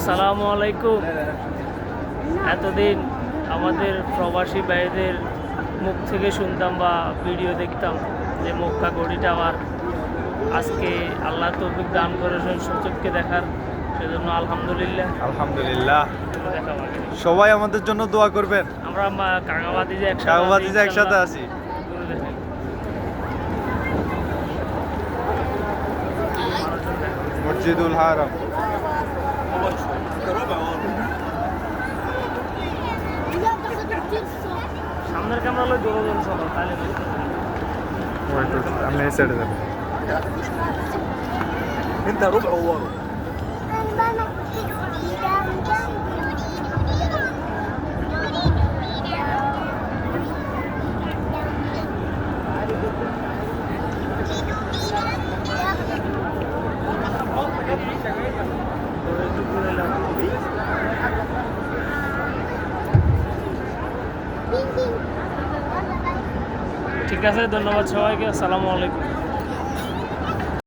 আসসালামু আলাইকুম। এতদিন আমাদের প্রবাসী ভাইদের মুখ থেকে শুনতাম বা ভিডিও দেখতাম যে মক্কা গড়িটা আবার আজকে আল্লাহ তৌফিক দান করেছেন সুযোগকে দেখার, সেজন্য আলহামদুলিল্লাহ। আলহামদুলিল্লাহ, দেখা পাবে। সবাই আমাদের জন্য দোয়া করবেন। আমরা কাকাবাদি যে একসাথে আছি। মসজিদুল হারাম। সামনের ক্যামেরা হলো দৌড় সবাই তাহলে আমি এই সাইডে যাবো। انت ربع وورا. ঠিক আছে, ধন্যবাদ সবাইকে। আসসালামু আলাইকুম।